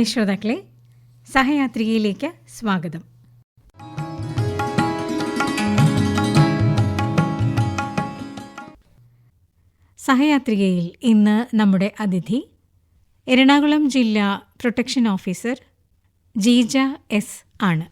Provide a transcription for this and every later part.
പ്രിയ ശ്രോതാക്കളെ, സഹയാത്രികയിലേക്ക് സ്വാഗതം. സഹയാത്രികയിൽ ഇന്ന് നമ്മുടെ അതിഥി എറണാകുളം ജില്ലാ പ്രൊട്ടക്ഷൻ ഓഫീസർ ജീജ എസ് ആണ്.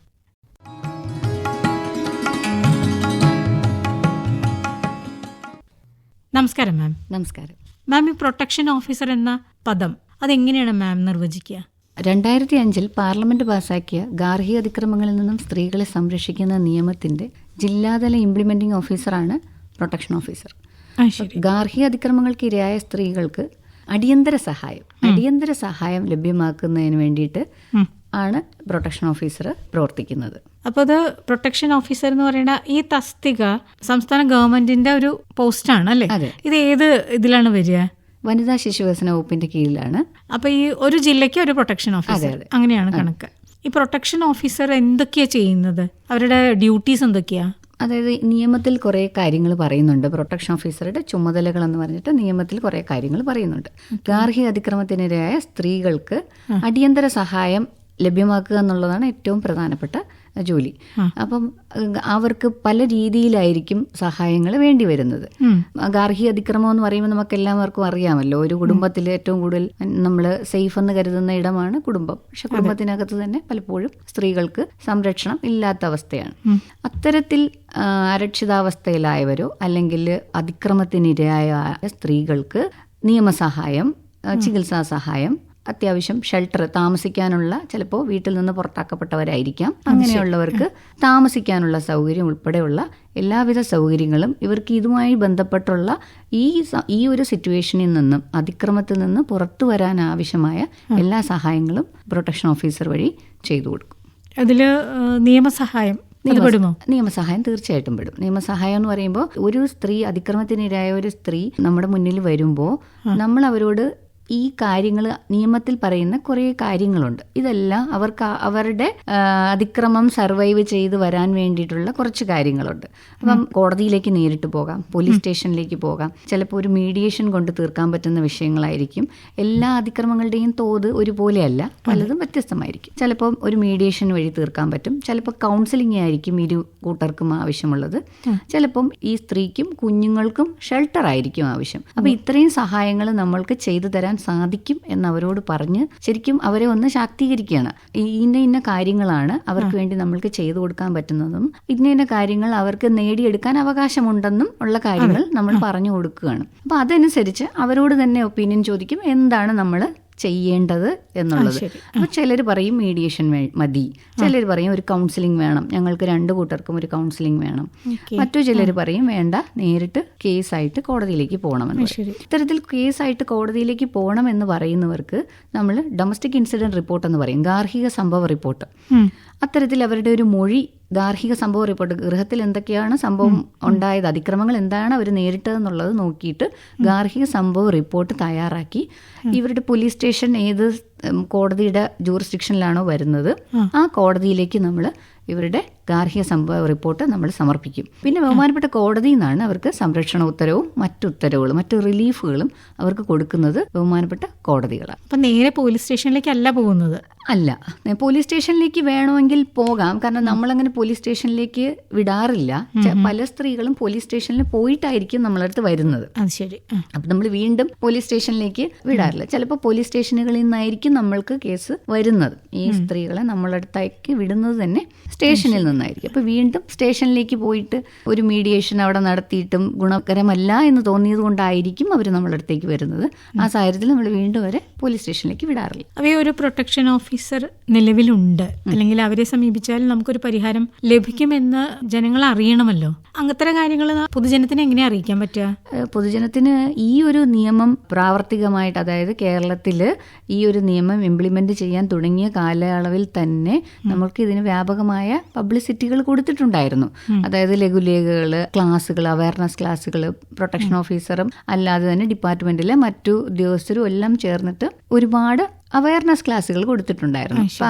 നമസ്കാരം മാം. നമസ്കാരം മാം, ഈ പ്രൊട്ടക്ഷൻ ഓഫീസർ എന്ന പദം അതെങ്ങനെയാണ് മാം നിർവചിക്കുക? 2005 പാർലമെന്റ് പാസാക്കിയ ഗാർഹിക അതിക്രമങ്ങളിൽ നിന്നും സ്ത്രീകളെ സംരക്ഷിക്കുന്ന നിയമത്തിന്റെ ജില്ലാതല ഇംപ്ലിമെന്റിംഗ് ഓഫീസറാണ് പ്രൊട്ടക്ഷൻ ഓഫീസർ. ഗാർഹിക അതിക്രമങ്ങൾക്ക് ഇരയായ സ്ത്രീകൾക്ക് അടിയന്തര സഹായം ലഭ്യമാക്കുന്നതിന് വേണ്ടിയിട്ട് ആണ് പ്രൊട്ടക്ഷൻ ഓഫീസർ പ്രവർത്തിക്കുന്നത്. അപ്പോൾ അത് പ്രൊട്ടക്ഷൻ ഓഫീസർ എന്ന് പറയുന്ന ഈ തസ്തിക സംസ്ഥാന ഗവൺമെന്റിന്റെ ഒരു പോസ്റ്റാണ് അല്ലേ? ഇത് ഏത് ഇതിലാണ് വരിക? വനിതാ ശിശുവികസന വകുപ്പിന്റെ കീഴിലാണ്. അപ്പൊ ഈ ഒരു ജില്ലയ്ക്ക് ഒരു പ്രൊട്ടക്ഷൻ ഓഫീസർ, അങ്ങനെയാണ് കണക്ക്. ഈ പ്രൊട്ടക്ഷൻ ഓഫീസർ എന്തൊക്കെയാ ചെയ്യുന്നത്? അവരുടെ ഡ്യൂട്ടീസ് എന്തൊക്കെയാ? അതായത് നിയമത്തിൽ കുറേ കാര്യങ്ങൾ പറയുന്നുണ്ട്. പ്രൊട്ടക്ഷൻ ഓഫീസറുടെ ചുമതലകൾ എന്ന് പറഞ്ഞിട്ട് നിയമത്തിൽ കുറേ കാര്യങ്ങൾ പറയുന്നുണ്ട്. ഗാർഹിക അതിക്രമത്തിനിരയായ സ്ത്രീകൾക്ക് അടിയന്തര സഹായം ലഭ്യമാക്കുക എന്നുള്ളതാണ് ഏറ്റവും പ്രധാനപ്പെട്ട ജോലി. അപ്പം അവർക്ക് പല രീതിയിലായിരിക്കും സഹായങ്ങൾ വേണ്ടി വരുന്നത്. ഗാർഹിക അതിക്രമം എന്ന് പറയുമ്പോൾ നമുക്ക് എല്ലാവർക്കും അറിയാമല്ലോ, ഒരു കുടുംബത്തിൽ ഏറ്റവും കൂടുതൽ നമ്മൾ സേഫ് എന്ന് കരുതുന്ന ഇടമാണ് കുടുംബം. പക്ഷെ കുടുംബത്തിനകത്ത് തന്നെ പലപ്പോഴും സ്ത്രീകൾക്ക് സംരക്ഷണം ഇല്ലാത്ത അവസ്ഥയാണ്. അത്തരത്തിൽ അരക്ഷിതാവസ്ഥയിലായവരോ അല്ലെങ്കിൽ അതിക്രമത്തിനിരയായ സ്ത്രീകൾക്ക് നിയമസഹായം, ചികിത്സാ സഹായം, അത്യാവശ്യം ഷെൽട്ടർ, താമസിക്കാനുള്ള, ചിലപ്പോൾ വീട്ടിൽ നിന്ന് പുറത്താക്കപ്പെട്ടവരായിരിക്കാം, അങ്ങനെയുള്ളവർക്ക് താമസിക്കാനുള്ള സൗകര്യം ഉൾപ്പെടെയുള്ള എല്ലാവിധ സൗകര്യങ്ങളും ഇവർക്ക് ഇതുമായി ബന്ധപ്പെട്ടുള്ള ഈ ഒരു സിറ്റുവേഷനിൽ നിന്നും, അതിക്രമത്തിൽ നിന്ന് പുറത്തു വരാൻ ആവശ്യമായ എല്ലാ സഹായങ്ങളും പ്രൊട്ടക്ഷൻ ഓഫീസർ വഴി ചെയ്തു കൊടുക്കും. അതിൽ നിയമസഹായം തീർച്ചയായിട്ടും പെടും. നിയമസഹായം എന്ന് പറയുമ്പോൾ ഒരു സ്ത്രീ, അതിക്രമത്തിനിരയായ ഒരു സ്ത്രീ നമ്മുടെ മുന്നിൽ വരുമ്പോൾ നമ്മൾ അവരോട് ഈ കാര്യങ്ങൾ, നിയമത്തിൽ പറയുന്ന കുറേ കാര്യങ്ങളുണ്ട്. ഇതെല്ലാം അവർക്ക് അവരുടെ അതിക്രമം സർവൈവ് ചെയ്ത് വരാൻ വേണ്ടിയിട്ടുള്ള കുറച്ച് കാര്യങ്ങളുണ്ട്. അപ്പം കോടതിയിലേക്ക് നേരിട്ട് പോകാം, പോലീസ് സ്റ്റേഷനിലേക്ക് പോകാം, ചിലപ്പോൾ ഒരു മീഡിയേഷൻ കൊണ്ട് തീർക്കാൻ പറ്റുന്ന വിഷയങ്ങളായിരിക്കും. എല്ലാ അതിക്രമങ്ങളുടെയും തോത് ഒരുപോലെയല്ല, പലതും വ്യത്യസ്തമായിരിക്കും. ചിലപ്പോൾ ഒരു മീഡിയേഷൻ വഴി തീർക്കാൻ പറ്റും, ചിലപ്പോൾ കൗൺസിലിംഗ് ആയിരിക്കും ഇരു കൂട്ടർക്കും ആവശ്യമുള്ളത്, ചിലപ്പം ഈ സ്ത്രീക്കും കുഞ്ഞുങ്ങൾക്കും ഷെൽട്ടർ ആയിരിക്കും ആവശ്യം. അപ്പം ഇത്രയും സഹായങ്ങൾ നമ്മൾക്ക് ചെയ്തു തരാൻ സാധിക്കും എന്നവരോട് പറഞ്ഞ് ശരിക്കും അവരെ ഒന്ന് ശാക്തീകരിക്കുകയാണ്. ഇന്ന കാര്യങ്ങളാണ് അവർക്ക് വേണ്ടി നമ്മൾക്ക് ചെയ്തു കൊടുക്കാൻ പറ്റുന്നതും ഇന്ന കാര്യങ്ങൾ അവർക്ക് നേടിയെടുക്കാൻ അവകാശമുണ്ടെന്നും ഉള്ള കാര്യങ്ങൾ നമ്മൾ പറഞ്ഞു കൊടുക്കുകയാണ്. അപ്പൊ അതനുസരിച്ച് അവരോട് തന്നെ ഒപ്പീനിയൻ ചോദിക്കും, എന്താണ് നമ്മൾ ചെയ്യേണ്ടത് എന്നുള്ളത്. അപ്പൊ ചിലർ പറയും മീഡിയേഷൻ മതി, ചിലർ പറയും ഒരു കൗൺസിലിംഗ് വേണം, ഞങ്ങൾക്ക് രണ്ടു കൂട്ടർക്കും ഒരു കൗൺസിലിംഗ് വേണം, മറ്റു ചിലർ പറയും വേണ്ട, നേരിട്ട് കേസായിട്ട് കോടതിയിലേക്ക് പോകണമെന്ന് പറയും. ഇത്തരത്തിൽ കേസായിട്ട് കോടതിയിലേക്ക് പോകണം എന്ന് പറയുന്നവർക്ക് നമ്മൾ ഡൊമസ്റ്റിക് ഇൻസിഡന്റ് റിപ്പോർട്ട് എന്ന് പറയും, ഗാർഹിക സംഭവ റിപ്പോർട്ട്. അത്തരത്തിൽ അവരുടെ ഒരു മൊഴി, ഗാർഹിക സംഭവ റിപ്പോർട്ട്, ഗൃഹത്തിൽ എന്തൊക്കെയാണ് സംഭവം ഉണ്ടായത്, അതിക്രമങ്ങൾ എന്താണ് അവർ നേരിട്ടതെന്നുള്ളത് നോക്കിയിട്ട് ഗാർഹിക സംഭവ റിപ്പോർട്ട് തയ്യാറാക്കി ഇവരുടെ പോലീസ് സ്റ്റേഷൻ ഏത് കോടതിയുടെ ജൂറിസ്ഡിക്ഷനിലാണോ വരുന്നത് ആ കോടതിയിലേക്ക് നമ്മൾ ഇവരുടെ ഗാർഹിക സംഭവ റിപ്പോർട്ട് നമ്മൾ സമർപ്പിക്കും. പിന്നെ ബഹുമാനപ്പെട്ട കോടതിയിൽ നിന്നാണ് അവർക്ക് സംരക്ഷണ ഉത്തരവും മറ്റു റിലീഫുകളും അവർക്ക് കൊടുക്കുന്നത് ബഹുമാനപ്പെട്ട കോടതികളാണ്. അപ്പം നേരെ പോലീസ് സ്റ്റേഷനിലേക്കല്ല പോകുന്നത്? അല്ല, പോലീസ് സ്റ്റേഷനിലേക്ക് വേണമെങ്കിൽ പോകാം, കാരണം നമ്മളങ്ങനെ പോലീസ് സ്റ്റേഷനിലേക്ക് വിടാറില്ല. പല സ്ത്രീകളും പോലീസ് സ്റ്റേഷനിൽ പോയിട്ടായിരിക്കും നമ്മളടുത്ത് വരുന്നത്. അപ്പം നമ്മൾ വീണ്ടും പോലീസ് സ്റ്റേഷനിലേക്ക് വിടാറില്ല. ചിലപ്പോൾ പോലീസ് സ്റ്റേഷനുകളിൽ നിന്നായിരിക്കും നമ്മൾക്ക് കേസ് വരുന്നത്. ഈ സ്ത്രീകളെ നമ്മളടുത്തേക്ക് വിടുന്നത് തന്നെ സ്റ്റേഷനിൽ നിന്നായിരിക്കും. അപ്പോൾ വീണ്ടും സ്റ്റേഷനിലേക്ക് പോയിട്ട് ഒരു മീഡിയേഷൻ അവിടെ നടത്തിയിട്ടും ഗുണകരമല്ല എന്ന് തോന്നിയത് കൊണ്ടായിരിക്കും അവർ നമ്മളടുത്തേക്ക് വരുന്നത്. ആ സാഹചര്യത്തിൽ നമ്മൾ വീണ്ടും അവരെ പോലീസ് സ്റ്റേഷനിലേക്ക് വിടാറില്ല. അവയെ ഒരു പ്രൊട്ടക്ഷൻ ഓഫീസർ നിലവിലുണ്ട്, അല്ലെങ്കിൽ അവരെ സമീപിച്ചാൽ നമുക്കൊരു പരിഹാരം ലഭിക്കുമെന്ന് ജനങ്ങൾ അറിയണമല്ലോ. അങ്ങനത്തെ കാര്യങ്ങൾ പൊതുജനത്തിനെ എങ്ങനെ അറിയിക്കാൻ പറ്റുക? പൊതുജനത്തിന് ഈ ഒരു നിയമം പ്രാവർത്തികമായിട്ട്, അതായത് കേരളത്തിൽ ഈ ഒരു നിയമം ഇംപ്ലിമെന്റ് ചെയ്യാൻ തുടങ്ങിയ കാലയളവിൽ തന്നെ നമ്മൾക്ക് ഇതിന് വ്യാപകമായ പബ്ലിസിറ്റികൾ കൊടുത്തിട്ടുണ്ടായിരുന്നു. അതായത് ലഘുലേഖകൾ, ക്ലാസ്സുകൾ, അവയർനെസ് ക്ലാസ്സുകൾ, പ്രൊട്ടക്ഷൻ ഓഫീസറും അല്ലാതെ തന്നെ ഡിപ്പാർട്ട്മെന്റിലെ മറ്റു ഉദ്യോഗസ്ഥരും എല്ലാം ചേർന്നിട്ട് ഒരുപാട് അവയർനെസ് ക്ലാസ്സുകൾ കൊടുത്തിട്ടുണ്ടായിരുന്നു.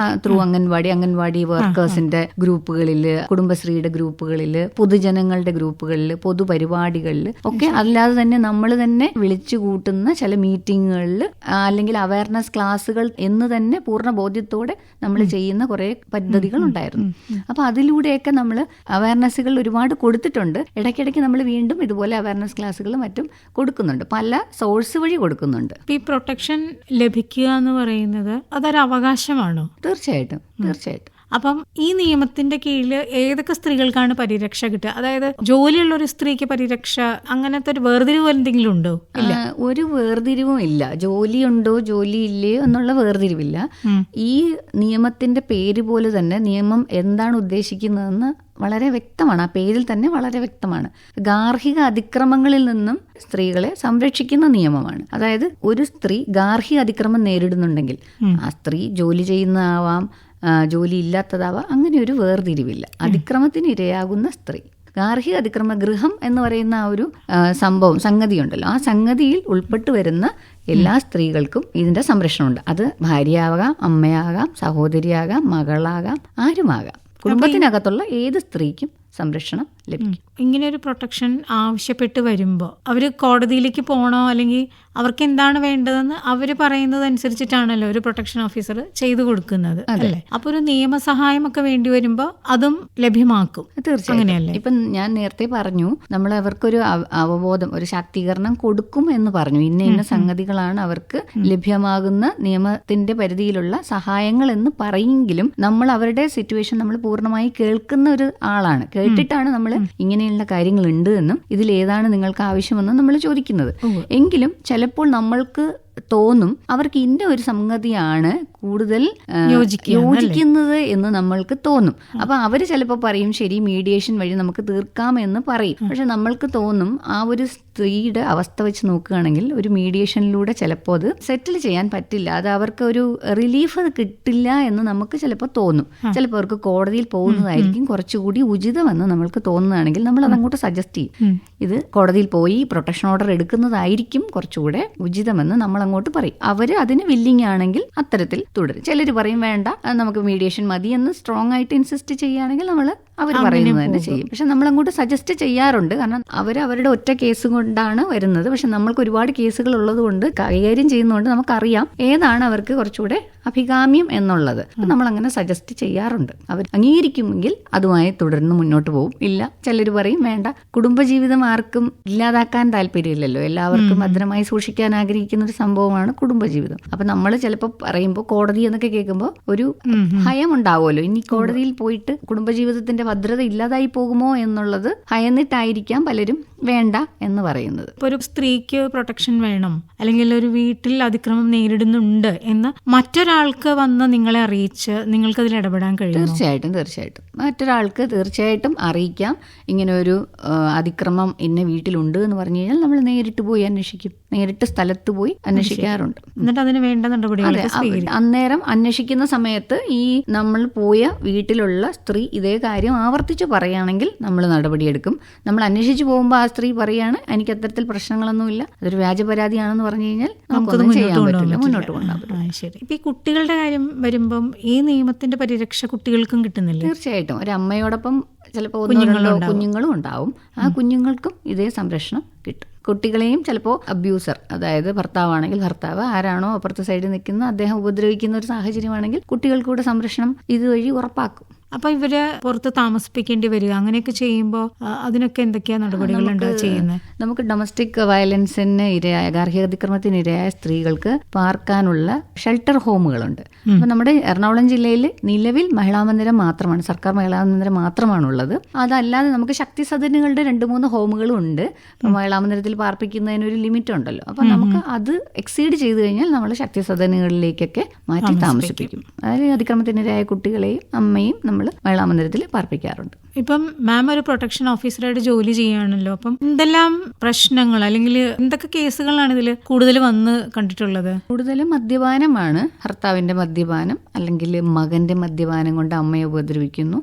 ത്രൂ അംഗൻവാടി വർക്കേഴ്സിന്റെ ഗ്രൂപ്പുകളിൽ, കുടുംബശ്രീയുടെ ഗ്രൂപ്പുകളിൽ, പൊതുജനങ്ങളുടെ ഗ്രൂപ്പുകളിൽ, പൊതുപരിപാടികളിൽ ഒക്കെ, അല്ലാതെ തന്നെ നമ്മൾ തന്നെ വിളിച്ചു കൂട്ടുന്ന ചില മീറ്റിങ്ങുകളിൽ അല്ലെങ്കിൽ അവയർനെസ് ക്ലാസ്സുകൾ എന്ന് തന്നെ പൂർണ്ണ ബോധ്യത്തോടെ നമ്മൾ ചെയ്യുന്ന കുറെ പദ്ധതികൾ ഉണ്ടായിരുന്നു. അപ്പൊ അതിലൂടെയൊക്കെ നമ്മൾ അവയർനെസ്സുകൾ ഒരുപാട് കൊടുത്തിട്ടുണ്ട്. ഇടയ്ക്കിടയ്ക്ക് നമ്മൾ വീണ്ടും ഇതുപോലെ അവയർനെസ് ക്ലാസ്സുകൾ മറ്റും കൊടുക്കുന്നുണ്ട്, പല സോഴ്സ് വഴി കൊടുക്കുന്നുണ്ട്. ഈ പ്രൊട്ടക്ഷൻ ലഭിക്കുക എന്ന് പറയുന്നത് അതൊരു അവകാശമാണോ? തീർച്ചയായിട്ടും. അപ്പം ഈ നിയമത്തിന്റെ കീഴിൽ ഏതൊക്കെ സ്ത്രീകൾക്കാണ് പരിരക്ഷ കിട്ടുക? അതായത് ജോലിയുള്ള ഒരു സ്ത്രീക്ക് പരിരക്ഷ, അങ്ങനത്തെ ഒരു വേർതിരിവ് എന്തെങ്കിലും ഉണ്ടോ? ഇല്ല, ഒരു വേർതിരിവും ഇല്ല. ജോലിയുണ്ടോ ജോലിയില്ലയോ എന്നുള്ള വേർതിരിവില്ല. ഈ നിയമത്തിന്റെ പേര് പോലെ തന്നെ നിയമം എന്താണ് ഉദ്ദേശിക്കുന്നതെന്ന് വളരെ വ്യക്തമാണ്. ആ പേരിൽ തന്നെ വളരെ വ്യക്തമാണ്. ഗാർഹിക അതിക്രമങ്ങളിൽ നിന്നും സ്ത്രീകളെ സംരക്ഷിക്കുന്ന നിയമമാണ്. അതായത് ഒരു സ്ത്രീ ഗാർഹിക അതിക്രമം നേരിടുന്നുണ്ടെങ്കിൽ ആ സ്ത്രീ ജോലി ചെയ്യുന്നതാവാം, ജോലി ഇല്ലാത്തതാവാം, അങ്ങനെ ഒരു വേർതിരിവില്ല. അതിക്രമത്തിന് ഇരയാകുന്ന സ്ത്രീ, ഗാർഹിക അതിക്രമ, ഗൃഹം എന്ന് പറയുന്ന ആ ഒരു സംഗതിയുണ്ടല്ലോ, ആ സംഗതിയിൽ ഉൾപ്പെട്ടു വരുന്ന എല്ലാ സ്ത്രീകൾക്കും ഇതിന്റെ സംരക്ഷണമുണ്ട്. അത് ഭാര്യയാകാം, അമ്മയാകാം, സഹോദരിയാകാം, മകളാകാം, ആരുമാകാം. കുടുംബത്തിനകത്തുള്ള ഏത് സ്ത്രീക്കും സംരക്ഷണം ലഭിക്കും. ഇങ്ങനെ ഒരു പ്രൊട്ടക്ഷൻ ആവശ്യപ്പെട്ട് വരുമ്പോൾ അവർ കോടതിയിലേക്ക് പോകണോ, അല്ലെങ്കിൽ അവർക്ക് എന്താണ് വേണ്ടതെന്ന് അവർ പറയുന്നത് അനുസരിച്ചിട്ടാണല്ലോ ഒരു പ്രൊട്ടക്ഷൻ ഓഫീസർ ചെയ്തു കൊടുക്കുന്നത്, അല്ലേ? അപ്പൊ ഒരു നിയമസഹായം ഒക്കെ വേണ്ടി വരുമ്പോൾ അതും ലഭ്യമാക്കും. തീർച്ചയായും. അങ്ങനെയല്ലേ? ഇപ്പം ഞാൻ നേരത്തെ പറഞ്ഞു, നമ്മൾ അവർക്കൊരു അവബോധം, ഒരു ശാക്തീകരണം കൊടുക്കും എന്ന് പറഞ്ഞു. ഇന്ന സംഗതികളാണ് അവർക്ക് ലഭ്യമാകുന്ന നിയമത്തിന്റെ പരിധിയിലുള്ള സഹായങ്ങൾ എന്ന് പറയെങ്കിലും നമ്മൾ അവരുടെ സിറ്റുവേഷൻ നമ്മൾ പൂർണ്ണമായി കേൾക്കുന്ന ഒരു ആളാണ്. കേട്ടിട്ടാണ് നമ്മൾ ഇങ്ങനെയുള്ള കാര്യങ്ങൾ ഉണ്ട് എന്നും ഇതിൽ ഏതാണ് നിങ്ങൾക്ക് ആവശ്യമെന്നും നമ്മൾ ചോദിക്കുന്നത്. എങ്കിലും ചിലപ്പോൾ നമ്മൾക്ക് തോന്നും അവർക്ക് ഇന്ന ഒരു സംഗതിയാണ് കൂടുതൽ യോജിക്കുന്നത് എന്ന് നമ്മൾക്ക് തോന്നും. അപ്പൊ അവര് ചിലപ്പോൾ പറയും ശരി, മീഡിയേഷൻ വഴി നമുക്ക് തീർക്കാം എന്ന് പറയും. പക്ഷെ നമ്മൾക്ക് തോന്നും ആ ഒരു സ്ത്രീയുടെ അവസ്ഥ വെച്ച് നോക്കുകയാണെങ്കിൽ ഒരു മീഡിയേഷനിലൂടെ ചിലപ്പോൾ അത് സെറ്റിൽ ചെയ്യാൻ പറ്റില്ല, അത് അവർക്ക് ഒരു റിലീഫ് കിട്ടില്ല എന്ന് നമുക്ക് ചിലപ്പോൾ തോന്നും. ചിലപ്പോൾ അവർക്ക് കോടതിയിൽ പോകുന്നതായിരിക്കും കുറച്ചുകൂടി ഉചിതമെന്ന് നമ്മൾക്ക് തോന്നുകയാണെങ്കിൽ നമ്മൾ അതങ്ങോട്ട് സജസ്റ്റ് ചെയ്യും. ഇത് കോടതിയിൽ പോയി പ്രൊട്ടക്ഷൻ ഓർഡർ എടുക്കുന്നതായിരിക്കും കുറച്ചുകൂടെ ഉചിതമെന്ന് നമ്മൾ അങ്ങോട്ട് പറയും. അവര് അതിന് വില്ലിങ് ആണെങ്കിൽ അത്തരത്തിൽ തുടരും. ചിലർ പറയും വേണ്ട, നമുക്ക് മീഡിയേഷൻ മതി എന്ന് സ്ട്രോങ് ആയിട്ട് ഇൻസിസ്റ്റ് ചെയ്യുകയാണെങ്കിൽ നമ്മൾ അവർ പറയുന്നത് തന്നെ ചെയ്യും. പക്ഷെ നമ്മൾ അങ്ങോട്ട് സജസ്റ്റ് ചെയ്യാറുണ്ട്. കാരണം അവരുടെ ഒറ്റ കേസ് കൊണ്ടാണ് വരുന്നത്. പക്ഷെ നമ്മൾക്ക് ഒരുപാട് കേസുകൾ ഉള്ളത് കൊണ്ട്, കൈകാര്യം ചെയ്യുന്നതുകൊണ്ട് നമുക്കറിയാം ഏതാണ് അവർക്ക് കുറച്ചുകൂടെ അഭികാമ്യം എന്നുള്ളത്. നമ്മൾ അങ്ങനെ സജസ്റ്റ് ചെയ്യാറുണ്ട്. അവർ അംഗീകരിക്കുമെങ്കിൽ അതുമായി തുടർന്ന് മുന്നോട്ട് പോകും. ഇല്ല, ചിലർ പറയും വേണ്ട, കുടുംബജീവിതം ആർക്കും ഇല്ലാതാക്കാൻ താല്പര്യമില്ലല്ലോ, എല്ലാവർക്കും ഭദ്രമായി സൂക്ഷിക്കാൻ ആഗ്രഹിക്കുന്ന ഒരു സംഭവമാണ് കുടുംബജീവിതം. അപ്പൊ നമ്മൾ ചിലപ്പോൾ പറയുമ്പോൾ കോടതി എന്നൊക്കെ കേൾക്കുമ്പോൾ ഒരു ഭയം ഉണ്ടാവുമല്ലോ, ഇനി കോടതിയിൽ പോയിട്ട് കുടുംബജീവിതത്തിന്റെ ഭദ്രത ഇല്ലാതായി പോകുമോ എന്നുള്ളത് ഭയന്നിട്ടായിരിക്കാം പലരും വേണ്ട എന്ന് പറയുന്നത്. ഇപ്പൊ ഒരു സ്ത്രീക്ക് പ്രൊട്ടക്ഷൻ വേണം, അല്ലെങ്കിൽ ഒരു വീട്ടിൽ അതിക്രമം നേരിടുന്നുണ്ട് എന്ന് മറ്റൊരാൾക്ക് വന്ന് നിങ്ങളെ അറിയിച്ച് നിങ്ങൾക്ക് അതിൽ ഇടപെടാൻ കഴിയും? തീർച്ചയായിട്ടും മറ്റൊരാൾക്ക് തീർച്ചയായിട്ടും അറിയിക്കാം. ഇങ്ങനെ ഒരു അതിക്രമം ഇന്ന വീട്ടിലുണ്ട് എന്ന് പറഞ്ഞു കഴിഞ്ഞാൽ നമ്മൾ നേരിട്ട് പോയി അന്വേഷിക്കും, നേരിട്ട് സ്ഥലത്ത് പോയി അന്വേഷിക്കാറുണ്ട്. എന്നിട്ട് അതിന് വേണ്ട നടപടികൾ അന്നേരം അന്വേഷിക്കുന്ന സമയത്ത് ഈ നമ്മൾ പോയ വീട്ടിലുള്ള സ്ത്രീ ഇതേ കാര്യം ആവർത്തിച്ച് പറയുകയാണെങ്കിൽ നമ്മൾ നടപടിയെടുക്കും. നമ്മൾ അന്വേഷിച്ച് പോകുമ്പോൾ ആ സ്ത്രീ പറയാണ് എനിക്ക് അത്തരത്തിൽ പ്രശ്നങ്ങളൊന്നുമില്ല, അതൊരു വ്യാജ പരാതിയാണെന്ന് പറഞ്ഞു കഴിഞ്ഞാൽ നമുക്കൊന്നും ചെയ്യാൻ പറ്റില്ല, മുന്നോട്ട് കൊണ്ടുപോകാൻ. ശരി. ഇപ്പൊ ഈ കുട്ടികളുടെ കാര്യം വരുമ്പം ഈ നിയമത്തിന്റെ പരിരക്ഷ കുട്ടികൾക്കും കിട്ടുന്നില്ല? തീർച്ചയായിട്ടും. ഒരു അമ്മയോടൊപ്പം ചിലപ്പോൾ കുഞ്ഞുങ്ങളും ഉണ്ടാവും. ആ കുഞ്ഞുങ്ങൾക്കും ഇതേ സംരക്ഷണം കിട്ടും. കുട്ടികളെയും ചിലപ്പോൾ അബ്യൂസർ, അതായത് ഭർത്താവാണെങ്കിൽ ഭർത്താവ്, ആരാണോ അപ്പുറത്തെ സൈഡിൽ നിൽക്കുന്ന അദ്ദേഹം ഉപദ്രവിക്കുന്ന ഒരു സാഹചര്യമാണെങ്കിൽ കുട്ടികൾക്കൂടെ സംരക്ഷണം ഇതുവഴി ഉറപ്പാക്കും. അപ്പൊ ഇവര് പുറത്ത് താമസിപ്പിക്കേണ്ടി വരിക, അങ്ങനെയൊക്കെ ചെയ്യുമ്പോൾ അതിനൊക്കെ എന്തൊക്കെയാ നടപടികളുണ്ട് ചെയ്യുന്നത്? നമുക്ക് ഡൊമസ്റ്റിക് വയലൻസിന് ഇരയായ, ഗാർഹിക അതിക്രമത്തിന് ഇരയായ സ്ത്രീകൾക്ക് പാർക്കാനുള്ള ഷെൽട്ടർ ഹോമുകളുണ്ട്. അപ്പൊ നമ്മുടെ എറണാകുളം ജില്ലയിൽ നിലവിൽ മഹിളാ മന്ദിരം മാത്രമാണ്, സർക്കാർ മഹിളാ മന്ദിരം മാത്രമാണുള്ളത്. അതല്ലാതെ നമുക്ക് ശക്തി സദനുകളുടെ 2-3 ഹോമുകളും ഉണ്ട്. അപ്പൊ മഹിളാ മന്ദിരത്തിൽ പാർപ്പിക്കുന്നതിന് ഒരു ലിമിറ്റ് ഉണ്ടല്ലോ. അപ്പൊ നമുക്ക് അത് എക്സീഡ് ചെയ്ത് കഴിഞ്ഞാൽ നമ്മൾ ശക്തി സദനുകളിലേക്കൊക്കെ മാറ്റി താമസിപ്പിക്കും. അതായത് അതിക്രമത്തിനിരയായ കുട്ടികളെയും അമ്മയും മഹിളാ മന്ദിരത്തിൽ പാർപ്പിക്കാറുണ്ട്. ഇപ്പം മാം ഒരു പ്രൊട്ടക്ഷൻ ഓഫീസറായിട്ട് ജോലി ചെയ്യുകയാണല്ലോ, അപ്പം എന്തെല്ലാം പ്രശ്നങ്ങൾ അല്ലെങ്കിൽ എന്തൊക്കെ കേസുകളാണ് ഇതിൽ കൂടുതൽ വന്ന് കണ്ടിട്ടുള്ളത്? കൂടുതലും മദ്യപാനമാണ്. ഭർത്താവിന്റെ മദ്യപാനം അല്ലെങ്കിൽ മകന്റെ മദ്യപാനം കൊണ്ട് അമ്മയെ ഉപദ്രവിക്കുന്നു.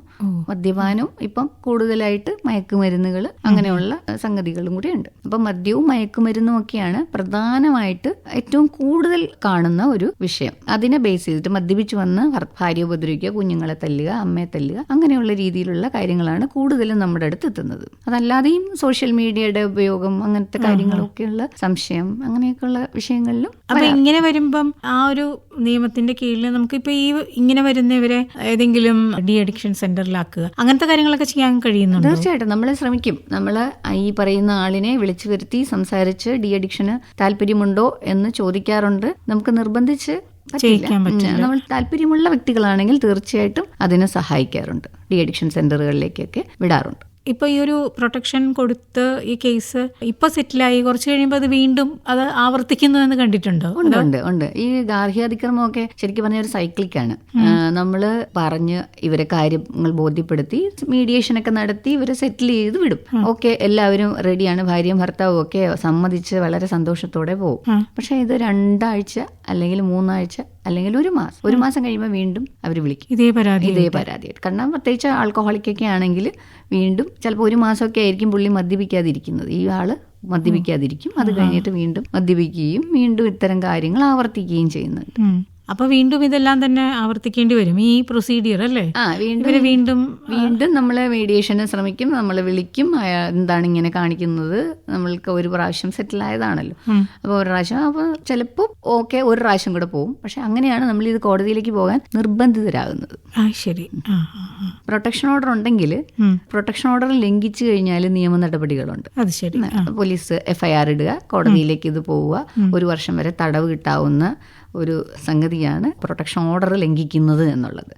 മദ്യപാനവും ഇപ്പം കൂടുതലായിട്ട് മയക്കുമരുന്നുകൾ അങ്ങനെയുള്ള സംഗതികളും കൂടി ഉണ്ട്. അപ്പം മദ്യവും മയക്കുമരുന്നും ഒക്കെയാണ് പ്രധാനമായിട്ട് ഏറ്റവും കൂടുതൽ കാണുന്ന ഒരു വിഷയം. അതിനെ ബേസ് ചെയ്തിട്ട് മദ്യപിച്ച് വന്ന് ഭാര്യ ഉപദ്രവിക്കുക, കുഞ്ഞുങ്ങളെ തല്ലുക, അമ്മയെ തല്ലുക, അങ്ങനെയുള്ള രീതിയിലുള്ള കാര്യങ്ങളാണ് കൂടുതലും നമ്മുടെ അടുത്ത് എത്തുന്നത്. അതല്ലാതെയും സോഷ്യൽ മീഡിയയുടെ ഉപയോഗം അങ്ങനത്തെ കാര്യങ്ങളൊക്കെയുള്ള സംശയം അങ്ങനെയൊക്കെയുള്ള വിഷയങ്ങളിലും. അപ്പൊ ഇങ്ങനെ വരുമ്പം ആ ഒരു നിയമത്തിന്റെ കീഴിൽ നമുക്കിപ്പോ ഈ ഇങ്ങനെ വരുന്നവരെ ഏതെങ്കിലും ഡി അഡിക്ഷൻ സെന്ററിലാക്കുക അങ്ങനത്തെ കാര്യങ്ങളൊക്കെ ചെയ്യാൻ കഴിയുന്നുണ്ട്? തീർച്ചയായിട്ടും നമ്മൾ ശ്രമിക്കും. നമ്മൾ ഈ പറയുന്ന ആളിനെ വിളിച്ചു വരുത്തി സംസാരിച്ച് ഡി അഡിക്ഷന് താല്പര്യമുണ്ടോ എന്ന് ചോദിക്കാറുണ്ട്. നമുക്ക് നിർബന്ധിച്ച് നമ്മൾ താല്പര്യമുള്ള വ്യക്തികളാണെങ്കിൽ തീർച്ചയായിട്ടും അതിനെ സഹായിക്കാറുണ്ട്. ഡി അഡിക്ഷൻ സെന്ററുകളിലേക്കൊക്കെ വിടാറുണ്ട്. ഇപ്പൊ ഈ ഒരു പ്രൊട്ടക്ഷൻ കൊടുത്ത് ഈ കേസ് ഇപ്പൊ സെറ്റിലായി കുറച്ച് കഴിയുമ്പോൾ അത് വീണ്ടും അത് ആവർത്തിക്കുന്നു എന്ന് കണ്ടിട്ടുണ്ടോ? ഉണ്ട്. ഈ ഗാർഹികാതിക്രമമൊക്കെ ശരിക്കും പറഞ്ഞ ഒരു സൈക്ലിക്കാണ്. നമ്മള് പറഞ്ഞ് ഇവരെ കാര്യങ്ങൾ ബോധ്യപ്പെടുത്തി മീഡിയേഷനൊക്കെ നടത്തി ഇവരെ സെറ്റിൽ ചെയ്ത് വിടും. ഓക്കെ, എല്ലാവരും റെഡിയാണ്, ഭാര്യയും ഭർത്താവും ഒക്കെ സമ്മതിച്ച് വളരെ സന്തോഷത്തോടെ പോകും. പക്ഷെ ഇത് 2 ആഴ്ച അല്ലെങ്കിൽ 3 ആഴ്ച അല്ലെങ്കിൽ 1 മാസം, 1 മാസം കഴിയുമ്പോൾ വീണ്ടും അവർ വിളിക്കും ഇതേ പരാതിയായിട്ട്. കാരണം പ്രത്യേകിച്ച് ആൽക്കഹോളിക്കൊക്കെ ആണെങ്കിൽ വീണ്ടും ചിലപ്പോൾ 1 മാസമൊക്കെ ആയിരിക്കും പുള്ളി മദ്യപിക്കാതിരിക്കുന്നത്. ഈ ആള് മദ്യപിക്കാതിരിക്കും, അത് കഴിഞ്ഞിട്ട് വീണ്ടും മദ്യപിക്കുകയും വീണ്ടും ഇത്തരം കാര്യങ്ങൾ ആവർത്തിക്കുകയും ചെയ്യുന്നുണ്ട്. അപ്പൊ വീണ്ടും ഇതെല്ലാം തന്നെ ആവർത്തിക്കേണ്ടി വരും ഈ പ്രൊസീഡിയർ അല്ലേ? വീണ്ടും നമ്മള് മീഡിയേഷന് ശ്രമിക്കും, നമ്മളെ വിളിക്കും. എന്താണ് ഇങ്ങനെ കാണിക്കുന്നത്? നമ്മൾക്ക് 1 പ്രാവശ്യം സെറ്റിൽ ആയതാണല്ലോ, അപ്പൊ 1 പ്രാവശ്യം, അപ്പൊ ചിലപ്പോൾ ഓക്കെ 1 പ്രാവശ്യം കൂടെ പോകും. പക്ഷെ അങ്ങനെയാണ് നമ്മൾ ഇത് കോടതിയിലേക്ക് പോകാൻ നിർബന്ധിതരാകുന്നത്. ശരി. പ്രൊട്ടക്ഷൻ ഓർഡർ ഉണ്ടെങ്കിൽ പ്രൊട്ടക്ഷൻ ഓർഡർ ലംഘിച്ചു കഴിഞ്ഞാൽ നിയമ നടപടികളുണ്ട്. അത് ശരി. പോലീസ് FIR ഇടുക, കോടതിയിലേക്ക് ഇത് പോവുക, 1 വർഷം വരെ തടവ് കിട്ടാവുന്ന ഒരു സംഗതിയാണ് പ്രൊട്ടക്ഷൻ ഓർഡർ ലംഘിക്കുന്നത് എന്നുള്ളത്.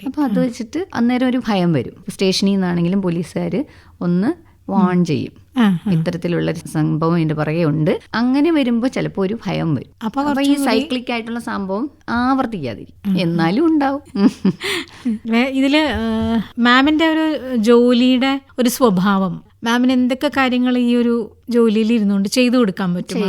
അപ്പൊ അത് വെച്ചിട്ട് അന്നേരം ഒരു ഭയം വരും. സ്റ്റേഷനിൽ നിന്നാണെങ്കിലും പോലീസുകാർ ഒന്ന് വാൺ ചെയ്യും, ഇത്തരത്തിലുള്ള സംഭവം ഇതിന്റെ പുറകെ ഉണ്ട്. അങ്ങനെ വരുമ്പോൾ ചിലപ്പോൾ ഒരു ഭയം വരും. അപ്പൊ ഈ സൈക്ലിക് ആയിട്ടുള്ള സംഭവം ആവർത്തിക്കാതിരിക്കും, എന്നാലും ഉണ്ടാവും. ഇതില് മാമിന്റെ ഒരു ജോലിയുടെ ഒരു സ്വഭാവം, മാമിന് എന്തൊക്കെ കാര്യങ്ങൾ ഈ ഒരു ജോലിയിൽ ഇരുന്നുകൊണ്ട് ചെയ്തു കൊടുക്കാൻ പറ്റും?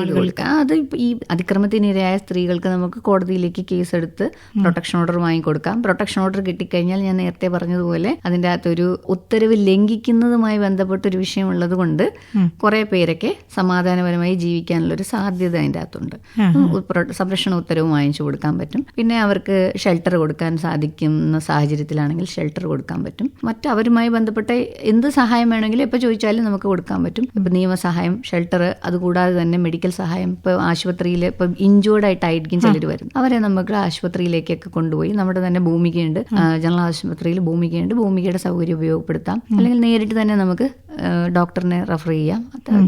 അത് ഈ അതിക്രമത്തിനിരയായ സ്ത്രീകൾക്ക് നമുക്ക് കോടതിയിലേക്ക് കേസെടുത്ത് പ്രൊട്ടക്ഷൻ ഓർഡർ വാങ്ങിക്കൊടുക്കാം. പ്രൊട്ടക്ഷൻ ഓർഡർ കിട്ടിക്കഴിഞ്ഞാൽ ഞാൻ നേരത്തെ പറഞ്ഞതുപോലെ അതിൻ്റെ അകത്തൊരു ഉത്തരവ് ലംഘിക്കുന്നതുമായി ബന്ധപ്പെട്ടൊരു വിഷയം ഉള്ളത് കൊണ്ട് കുറെ പേരൊക്കെ സമാധാനപരമായി ജീവിക്കാനുള്ളൊരു സാധ്യത അതിൻ്റെ അകത്തുണ്ട്. സംരക്ഷണ ഉത്തരവ് വാങ്ങിച്ചു കൊടുക്കാൻ പറ്റും. പിന്നെ അവർക്ക് ഷെൽട്ടർ കൊടുക്കാൻ സാധിക്കുന്ന സാഹചര്യത്തിലാണെങ്കിൽ ഷെൽട്ടർ കൊടുക്കാൻ പറ്റും. മറ്റവരുമായി ബന്ധപ്പെട്ട എന്ത് സഹായം വേണമെങ്കിലും എപ്പോൾ ചോദിച്ചാലും നമുക്ക് കൊടുക്കാൻ പറ്റും. ഇപ്പം നിയമസഹായം, ഷെൽട്ടർ, അതുകൂടാതെ തന്നെ മെഡിക്കൽ സഹായം. ഇപ്പോൾ ആശുപത്രിയിൽ ഇപ്പം ഇഞ്ചേർഡ് ആയിട്ടായിരിക്കും ചിലർ വരുന്നത്, അവരെ നമുക്ക് ആശുപത്രിയിലേക്കൊക്കെ കൊണ്ടുപോയി, നമ്മുടെ തന്നെ ഭൂമികയുണ്ട്, ജനറൽ ആശുപത്രിയിൽ ഭൂമികയുണ്ട്, ഭൂമികയുടെ സൗകര്യം ഉപയോഗപ്പെടുത്താം. അല്ലെങ്കിൽ നേരിട്ട് തന്നെ നമുക്ക് ഡോക്ടറിനെ റെഫർ ചെയ്യാം.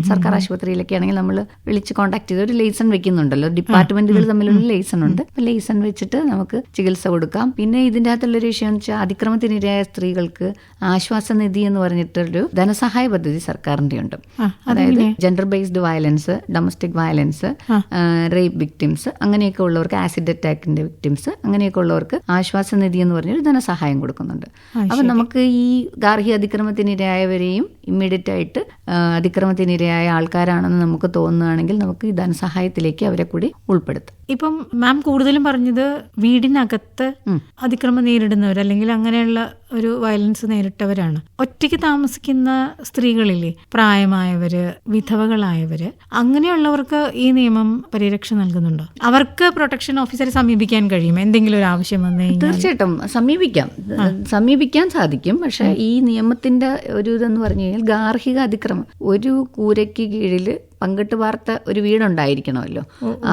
സർക്കാർ ആശുപത്രിയിലൊക്കെ ആണെങ്കിൽ നമ്മൾ വിളിച്ച് കോൺടാക്ട് ചെയ്ത് ഒരു ലൈസൺ വെക്കുന്നുണ്ടല്ലോ, ഡിപ്പാർട്ട്മെന്റുകൾ തമ്മിലുള്ള ലൈസൺ ഉണ്ട്. ലൈസൺ വെച്ചിട്ട് നമുക്ക് ചികിത്സ കൊടുക്കാം. പിന്നെ ഇതിൻ്റെ അകത്തുള്ളൊരു വിഷയം എന്ന് വെച്ചാൽ അതിക്രമത്തിനിരയായ സ്ത്രീകൾക്ക് ആശ്വാസനിധി എന്ന് പറഞ്ഞിട്ടൊരു ധനസഹായ പദ്ധതി സർക്കാരിന്റെ ഉണ്ട്. അതായത് gender based violence, domestic violence, rape victims, അങ്ങനെയൊക്കെ ഉള്ളവർക്ക്, ആസിഡ് അറ്റാക്കിന്റെ വിക്ടിംസ്, അങ്ങനെയൊക്കെ ഉള്ളവർക്ക് ആശ്വാസനിധി എന്ന് പറഞ്ഞൊരു ധനസഹായം കൊടുക്കുന്നുണ്ട്. അപ്പം നമുക്ക് ഈ ഗാർഹിക അതിക്രമത്തിനിരയായവരെയും ഇമ്മീഡിയറ്റ് ആയിട്ട് അതിക്രമത്തിനിരയായ ആൾക്കാരാണെന്ന് നമുക്ക് തോന്നുകയാണെങ്കിൽ നമുക്ക് ഈ ധനസഹായത്തിലേക്ക് അവരെ കൂടി ഉൾപ്പെടുത്താം. ഇപ്പം മാം കൂടുതലും പറഞ്ഞത് വീടിനകത്ത് അതിക്രമം നേരിടുന്നവർ അല്ലെങ്കിൽ അങ്ങനെയുള്ള ഒരു വയലൻസ് നേരിട്ടവരാണ്. ഒറ്റയ്ക്ക് താമസിക്കുന്ന സ്ത്രീകളില്ലേ, പ്രായമായവര്, വിധവകളായവര്, അങ്ങനെയുള്ളവർക്ക് ഈ നിയമം പരിരക്ഷ നൽകുന്നുണ്ടോ? അവർക്ക് പ്രൊട്ടക്ഷൻ ഓഫീസറെ സമീപിക്കാൻ കഴിയും എന്തെങ്കിലും ഒരു ആവശ്യം വന്നു കഴിഞ്ഞാൽ? തീർച്ചയായിട്ടും സമീപിക്കാൻ സാധിക്കും. പക്ഷെ ഈ നിയമത്തിന്റെ ഒരു ഇതെന്ന് പറഞ്ഞു കഴിഞ്ഞാൽ ഗാർഹിക അതിക്രമം, ഒരു കൂരയ്ക്ക് കീഴിൽ പങ്കിട്ട് വാർത്ത ഒരു വീടുണ്ടായിരിക്കണമല്ലോ.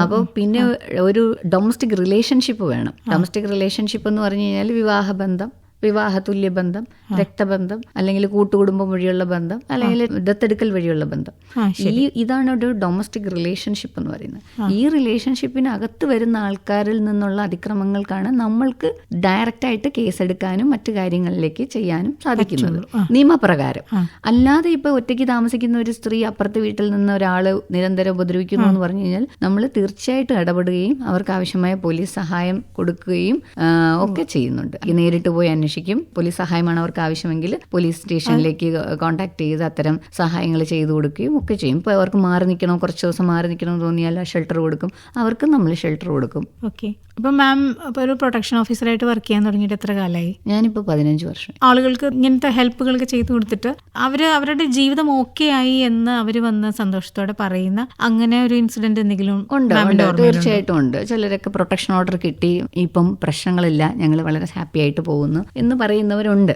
അപ്പോൾ പിന്നെ ഒരു ഡൊമസ്റ്റിക് റിലേഷൻഷിപ്പ് വേണം. ഡൊമസ്റ്റിക് റിലേഷൻഷിപ്പ് എന്ന് പറഞ്ഞു കഴിഞ്ഞാൽ വിവാഹബന്ധം, വിവാഹതുല്യബന്ധം, രക്തബന്ധം, അല്ലെങ്കിൽ കൂട്ടുകുടുംബം വഴിയുള്ള ബന്ധം, അല്ലെങ്കിൽ ദത്തെടുക്കൽ വഴിയുള്ള ബന്ധം. ഇതാണ് ഒരു ഡൊമസ്റ്റിക് റിലേഷൻഷിപ്പ് എന്ന് പറയുന്നത്. ഈ റിലേഷൻഷിപ്പിനകത്ത് വരുന്ന ആൾക്കാരിൽ നിന്നുള്ള അതിക്രമങ്ങൾക്കാണ് നമ്മൾക്ക് ഡയറക്റ്റായിട്ട് കേസെടുക്കാനും മറ്റു കാര്യങ്ങളിലേക്ക് ചെയ്യാനും സാധിക്കുന്നത് നിയമപ്രകാരം. അല്ലാതെ ഇപ്പൊ ഒറ്റയ്ക്ക് താമസിക്കുന്ന ഒരു സ്ത്രീ അപ്പുറത്തെ വീട്ടിൽ നിന്ന് ഒരാള് നിരന്തരം ഉപദ്രവിക്കുന്നു എന്ന് പറഞ്ഞു കഴിഞ്ഞാൽ നമ്മൾ തീർച്ചയായിട്ടും ഇടപെടുകയും അവർക്ക് ആവശ്യമായ പോലീസ് സഹായം കൊടുക്കുകയും ഒക്കെ ചെയ്യുന്നുണ്ട്. നേരിട്ട് പോയി അന്വേഷിക്കും. പോലീസ് സഹായമാണ് അവർക്ക് ആവശ്യമെങ്കിൽ പോലീസ് സ്റ്റേഷനിലേക്ക് കോൺടാക്ട് ചെയ്ത് അത്തരം സഹായങ്ങൾ ചെയ്തു കൊടുക്കുകയും ഒക്കെ ചെയ്യും. ഇപ്പോൾ അവർക്ക് മാറി നിൽക്കണോ, കുറച്ച് ദിവസം മാറി നിൽക്കണമെന്ന് തോന്നിയാൽ ഷെൽട്ടർ കൊടുക്കും. അവർക്ക് നമ്മൾ ഷെൽട്ടർ കൊടുക്കും. ഓക്കെ. അപ്പം മാം ഇപ്പോൾ ഒരു പ്രൊട്ടക്ഷൻ ഓഫീസറായിട്ട് വർക്ക് ചെയ്യാൻ തുടങ്ങിയിട്ട് എത്ര കാലമായി? ഞാനിപ്പോൾ 15 വർഷം. ആളുകൾക്ക് ഇങ്ങനത്തെ ഹെൽപ്പുകളൊക്കെ ചെയ്തു കൊടുത്തിട്ട് അവരുടെ ജീവിതം ഓക്കെ ആയി എന്ന് അവർ വന്ന് സന്തോഷത്തോടെ പറയുന്ന അങ്ങനെ ഒരു ഇൻസിഡന്റ് എന്തെങ്കിലും ഉണ്ട്? തീർച്ചയായിട്ടും ഉണ്ട്. ചിലരൊക്കെ പ്രൊട്ടക്ഷൻ ഓർഡർ കിട്ടി, ഇപ്പം പ്രശ്നങ്ങളില്ല, ഞങ്ങൾ വളരെ ഹാപ്പി ആയിട്ട് പോകുന്നു എന്ന് പറയുന്നവരുണ്ട്.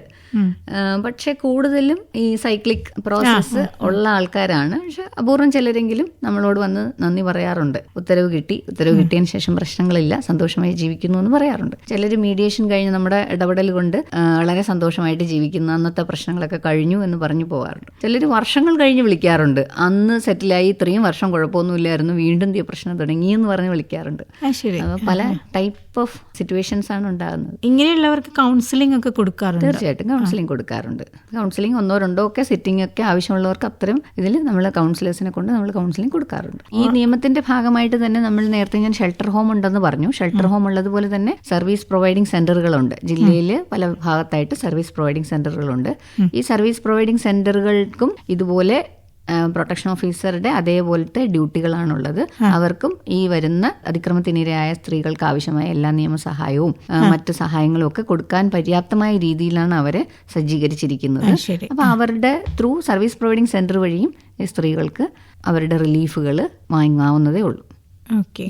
പക്ഷെ കൂടുതലും ഈ സൈക്ലിക് പ്രോസസ്സ് ഉള്ള ആൾക്കാരാണ്. പക്ഷെ അപൂർവം ചിലരെങ്കിലും നമ്മളോട് വന്ന് നന്ദി പറയാറുണ്ട്. ഉത്തരവ് കിട്ടിയതിന് ശേഷം പ്രശ്നങ്ങളില്ല, സന്തോഷമായി ജീവിക്കുന്നു എന്ന് പറയാറുണ്ട്. ചിലർ മീഡിയേഷൻ കഴിഞ്ഞ് നമ്മുടെ ഇടപെടൽ കൊണ്ട് വളരെ സന്തോഷമായിട്ട് ജീവിക്കുന്നു, അന്നത്തെ പ്രശ്നങ്ങളൊക്കെ കഴിഞ്ഞു എന്ന് പറഞ്ഞു പോകാറുണ്ട്. ചിലർ വർഷങ്ങൾ കഴിഞ്ഞ് വിളിക്കാറുണ്ട്, അന്ന് സെറ്റിലായി, ഇത്രയും വർഷം കുഴപ്പമൊന്നുമില്ലായിരുന്നു, വീണ്ടും പ്രശ്നം തുടങ്ങി എന്ന് പറഞ്ഞ് വിളിക്കാറുണ്ട്. പല ടൈപ്പ് ഓഫ് സിറ്റുവേഷൻസ് ആണ് ഉണ്ടാകുന്നത്. ഇങ്ങനെയുള്ളവർക്ക് കൗൺസിലിംഗ് ഒക്കെ കൊടുക്കാറുണ്ട്? തീർച്ചയായിട്ടും കൗൺസിലിംഗ് കൊടുക്കാറുണ്ട്. കൗൺസിലിംഗ് 1-2 ഒക്കെ സിറ്റിംഗ് ഒക്കെ ആവശ്യമുള്ളവർക്ക് അത്തരം ഇതിൽ നമ്മൾ കൗൺസിലേഴ്സിനെ കൊണ്ട് നമ്മൾ കൗൺസിലിംഗ് കൊടുക്കാറുണ്ട്. ഈ നിയമത്തിന്റെ ഭാഗമായിട്ട് തന്നെ നമ്മൾ നേരത്തെ ഞാൻ ഷെൽട്ടർ ഹോം ഉണ്ടെന്ന് പറഞ്ഞു. ഷെൽട്ടർ ഹോം ഉള്ളതുപോലെ തന്നെ സർവീസ് പ്രൊവൈഡിംഗ് സെന്ററുകളുണ്ട്. ജില്ലയിൽ പല ഭാഗത്തായിട്ട് സർവീസ് പ്രൊവൈഡിംഗ് സെന്ററുകളുണ്ട്. ഈ സർവീസ് പ്രൊവൈഡിംഗ് സെന്ററുകൾക്കും ഇതുപോലെ പ്രൊട്ടക്ഷൻ ഓഫീസറുടെ അതേപോലത്തെ ഡ്യൂട്ടികളാണുള്ളത്. അവർക്കും ഈ വരുന്ന അതിക്രമത്തിനിരയായ സ്ത്രീകൾക്ക് ആവശ്യമായ എല്ലാ നിയമസഹായവും മറ്റു സഹായങ്ങളും ഒക്കെ കൊടുക്കാൻ പര്യാപ്തമായ രീതിയിലാണ് അവരെ സജ്ജീകരിച്ചിരിക്കുന്നത്. അപ്പൊ അവരുടെ ത്രൂ സർവീസ് പ്രൊവൈഡിംഗ് സെന്റർ വഴിയും ഈ സ്ത്രീകൾക്ക് അവരുടെ റിലീഫുകൾ വാങ്ങാവുന്നതേ ഉള്ളൂ. ഓക്കെ.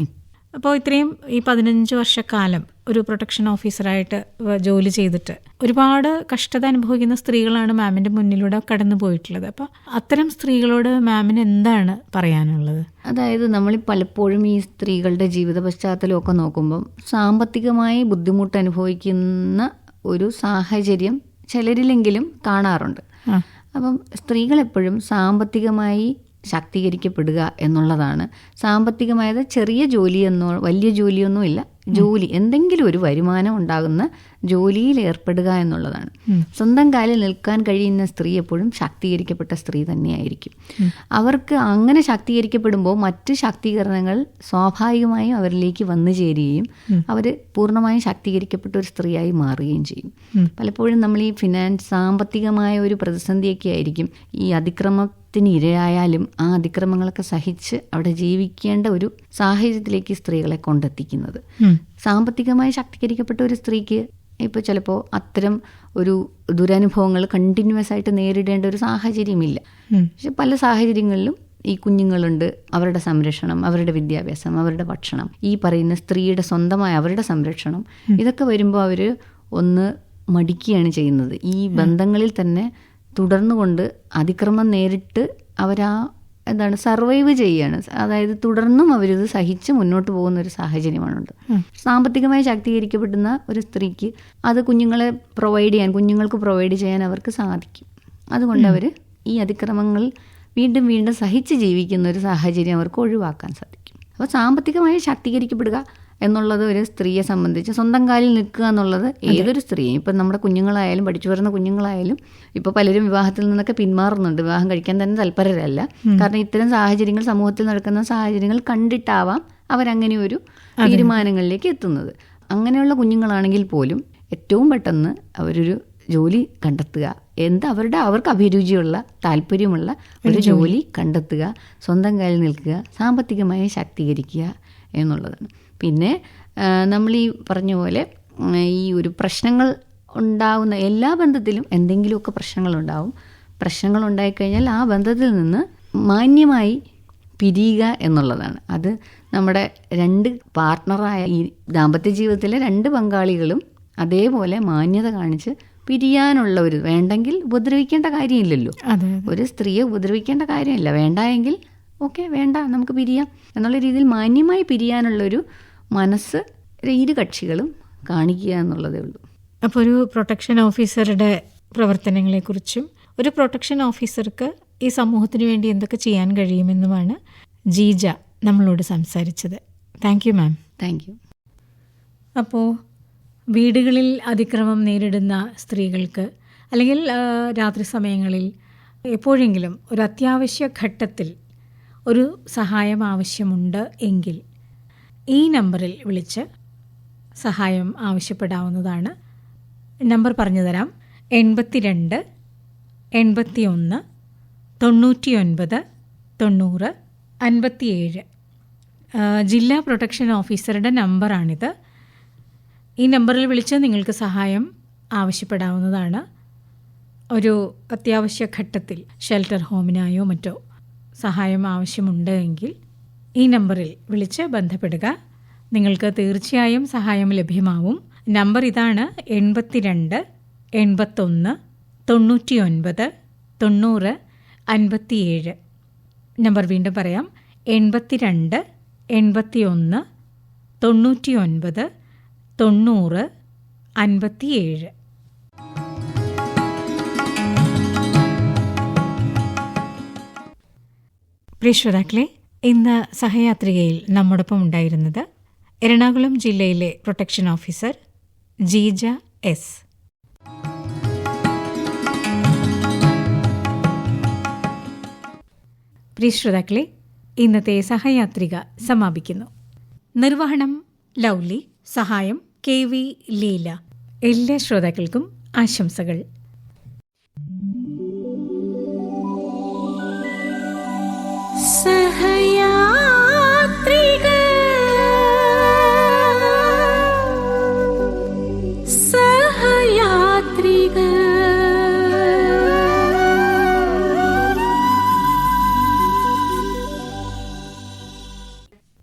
അപ്പോൾ ഇത്രയും ഈ 15 വർഷക്കാലം ഒരു പ്രൊട്ടക്ഷൻ ഓഫീസറായിട്ട് ജോലി ചെയ്തിട്ട് ഒരുപാട് കഷ്ടത അനുഭവിക്കുന്ന സ്ത്രീകളാണ് മാമിൻ്റെ മുന്നിലൂടെ കടന്നു പോയിട്ടുള്ളത്. അപ്പോൾ അത്തരം സ്ത്രീകളോട് മാമിന് എന്താണ് പറയാനുള്ളത്? അതായത് നമ്മൾ പലപ്പോഴും ഈ സ്ത്രീകളുടെ ജീവിത പശ്ചാത്തലമൊക്കെ നോക്കുമ്പം സാമ്പത്തികമായി ബുദ്ധിമുട്ട് അനുഭവിക്കുന്ന ഒരു സാഹചര്യം ചിലരിലെങ്കിലും കാണാറുണ്ട്. അപ്പം സ്ത്രീകളെപ്പോഴും സാമ്പത്തികമായി ശാക്തീകരിക്കപ്പെടുക എന്നുള്ളതാണ്. സാമ്പത്തികമായത് ചെറിയ ജോലിയെന്നോ വലിയ ജോലിയൊന്നുമില്ല, ജോലി എന്തെങ്കിലും ഒരു വരുമാനം ഉണ്ടാകുന്ന ജോലിയിൽ ഏർപ്പെടുക എന്നുള്ളതാണ്. സ്വന്തം കാലിൽ നിൽക്കാൻ കഴിയുന്ന സ്ത്രീ എപ്പോഴും ശാക്തീകരിക്കപ്പെട്ട സ്ത്രീ തന്നെയായിരിക്കും. അവർക്ക് അങ്ങനെ ശാക്തീകരിക്കപ്പെടുമ്പോൾ മറ്റ് ശാക്തീകരണങ്ങൾ സ്വാഭാവികമായും അവരിലേക്ക് വന്നു ചേരുകയും അവർ പൂർണ്ണമായും ശാക്തീകരിക്കപ്പെട്ട ഒരു സ്ത്രീയായി മാറുകയും ചെയ്യും. പലപ്പോഴും നമ്മൾ ഈ സാമ്പത്തികമായ ഒരു പ്രതിസന്ധിയൊക്കെ ആയിരിക്കും ഈ അതിക്രമത്തിന് ഇരയായാലും ആ അതിക്രമങ്ങളൊക്കെ സഹിച്ച് അവിടെ ജീവിക്കേണ്ട ഒരു സാഹചര്യത്തിലേക്ക് സ്ത്രീകളെ കൊണ്ടെത്തിക്കുന്നത്. സാമ്പത്തികമായി ശാക്തീകരിക്കപ്പെട്ട ഒരു സ്ത്രീക്ക് ഇപ്പോൾ ചിലപ്പോൾ അത്തരം ഒരു ദുരനുഭവങ്ങൾ കണ്ടിന്യൂസ് ആയിട്ട് നേരിടേണ്ട ഒരു സാഹചര്യമില്ല. പക്ഷെ പല സാഹചര്യങ്ങളിലും ഈ കുഞ്ഞുങ്ങളുണ്ട്, അവരുടെ സംരക്ഷണം, അവരുടെ വിദ്യാഭ്യാസം, അവരുടെ ഭക്ഷണം, ഈ പറയുന്ന സ്ത്രീയുടെ സ്വന്തമായ അവരുടെ സംരക്ഷണം, ഇതൊക്കെ വരുമ്പോൾ അവർ ഒന്ന് മടിക്കുകയാണ് ചെയ്യുന്നത്. ഈ ബന്ധങ്ങളിൽ തന്നെ തുടർന്നുകൊണ്ട് അതിക്രമം നേരിട്ട് സർവൈവ് ചെയ്യുകയാണ്. അതായത് തുടർന്നും അവരിത് സഹിച്ച് മുന്നോട്ട് പോകുന്ന ഒരു സാഹചര്യമാണുണ്ട്. സാമ്പത്തികമായി ശാക്തീകരിക്കപ്പെടുന്ന ഒരു സ്ത്രീക്ക് അത് കുഞ്ഞുങ്ങൾക്ക് പ്രൊവൈഡ് ചെയ്യാൻ അവർക്ക് സാധിക്കും. അതുകൊണ്ട് അവർ ഈ അതിക്രമങ്ങൾ വീണ്ടും വീണ്ടും സഹിച്ച് ജീവിക്കുന്ന ഒരു സാഹചര്യം അവർക്ക് ഒഴിവാക്കാൻ സാധിക്കും. അപ്പോൾ സാമ്പത്തികമായി ശാക്തീകരിക്കപ്പെടുക എന്നുള്ളത് ഒരു സ്ത്രീയെ സംബന്ധിച്ച് സ്വന്തം കാലിൽ നിൽക്കുക എന്നുള്ളത് ഏതൊരു സ്ത്രീയും, ഇപ്പം നമ്മുടെ കുഞ്ഞുങ്ങളായാലും പഠിച്ചു വരുന്ന കുഞ്ഞുങ്ങളായാലും ഇപ്പോൾ പലരും വിവാഹത്തിൽ നിന്നൊക്കെ പിന്മാറുന്നുണ്ട്. വിവാഹം കഴിക്കാൻ തന്നെ തൽപരരല്ല. കാരണം ഇത്തരം സാഹചര്യങ്ങൾ, സമൂഹത്തിൽ നടക്കുന്ന സാഹചര്യങ്ങൾ കണ്ടിട്ടാവാം അവരങ്ങനെ ഒരു തീരുമാനങ്ങളിലേക്ക് എത്തുന്നത്. അങ്ങനെയുള്ള കുഞ്ഞുങ്ങളാണെങ്കിൽ പോലും ഏറ്റവും പെട്ടെന്ന് അവരൊരു ജോലി കണ്ടെത്തുക, അവർക്ക് അഭിരുചിയുള്ള താല്പര്യമുള്ള ഒരു ജോലി കണ്ടെത്തുക, സ്വന്തം കാലിൽ നിൽക്കുക, സാമ്പത്തികമായി ശാക്തീകരിക്കുക എന്നുള്ളതാണ്. പിന്നെ നമ്മൾ ഈ പറഞ്ഞ പോലെ ഈ ഒരു പ്രശ്നങ്ങൾ ഉണ്ടാകുന്ന എല്ലാ ബന്ധത്തിലും എന്തെങ്കിലുമൊക്കെ പ്രശ്നങ്ങളുണ്ടാവും. പ്രശ്നങ്ങൾ ഉണ്ടായിക്കഴിഞ്ഞാൽ ആ ബന്ധത്തിൽ നിന്ന് മാന്യമായി പിരിയുക എന്നുള്ളതാണ്. അത് നമ്മുടെ രണ്ട് പാർട്ട്ണറായ ഈ ദാമ്പത്യ ജീവിതത്തിലെ രണ്ട് പങ്കാളികളും അതേപോലെ മാന്യത കാണിച്ച് പിരിയാനുള്ള ഒരു, വേണ്ടെങ്കിൽ ഉപദ്രവിക്കേണ്ട കാര്യമില്ലല്ലോ. ഒരു സ്ത്രീയെ ഉപദ്രവിക്കേണ്ട കാര്യമില്ല. വേണ്ടായെങ്കിൽ ഓക്കെ, വേണ്ട, നമുക്ക് പിരിയാം എന്നുള്ള രീതിയിൽ മാന്യമായി പിരിയാനുള്ളൊരു മനസ്സ് ഇരു കക്ഷികളും കാണിക്കുക എന്നുള്ളതേ ഉള്ളൂ. അപ്പോൾ ഒരു പ്രൊട്ടക്ഷൻ ഓഫീസറുടെ പ്രവർത്തനങ്ങളെക്കുറിച്ചും ഒരു പ്രൊട്ടക്ഷൻ ഓഫീസർക്ക് ഈ സമൂഹത്തിന് വേണ്ടി എന്തൊക്കെ ചെയ്യാൻ കഴിയുമെന്നുമാണ് ജീജ നമ്മളോട് സംസാരിച്ചത്. Thank you ma'am. Thank you. അപ്പോൾ വീടുകളിൽ അതിക്രമം നേരിടുന്ന സ്ത്രീകൾക്ക് അല്ലെങ്കിൽ രാത്രി സമയങ്ങളിൽ എപ്പോഴെങ്കിലും ഒരു അത്യാവശ്യ ഘട്ടത്തിൽ ഒരു സഹായം ആവശ്യമുണ്ട് എങ്കിൽ ഈ നമ്പറിൽ വിളിച്ച് സഹായം ആവശ്യപ്പെടാവുന്നതാണ്. നമ്പർ പറഞ്ഞു തരാം. 82 81 99 90 57. ജില്ലാ പ്രൊട്ടക്ഷൻ ഓഫീസറുടെ നമ്പറാണിത്. ഈ നമ്പറിൽ വിളിച്ച് നിങ്ങൾക്ക് സഹായം ആവശ്യപ്പെടാവുന്നതാണ്. ഒരു അത്യാവശ്യ ഘട്ടത്തിൽ ഷെൽട്ടർ ഹോമിനായോ മറ്റോ സഹായം ആവശ്യമുണ്ട് എങ്കിൽ ഈ നമ്പറിൽ വിളിച്ച് ബന്ധപ്പെടുക. നിങ്ങൾക്ക് തീർച്ചയായും സഹായം ലഭ്യമാവും. നമ്പർ ഇതാണ്: 82 81 99 90 57. നമ്പർ വീണ്ടും പറയാം: 82 81 99 90 57. പ്രിയ ശ്രോതാക്കളെ, ഇന്ന് സഹയാത്രികയിൽ നമ്മോടൊപ്പം ഉണ്ടായിരുന്നത് എറണാകുളം ജില്ലയിലെ പ്രൊട്ടക്ഷൻ ഓഫീസർ ജീജ എസ്. പ്രിയ ശ്രോതാക്കളെ, ഇന്നത്തെ സഹയാത്രിക സമാപിക്കുന്നു. നിർവഹണം ലൗലി, സഹായം KV ലീല. എല്ലാ ശ്രോതാക്കൾക്കും ആശംസകൾ. സഹയാത്രിക.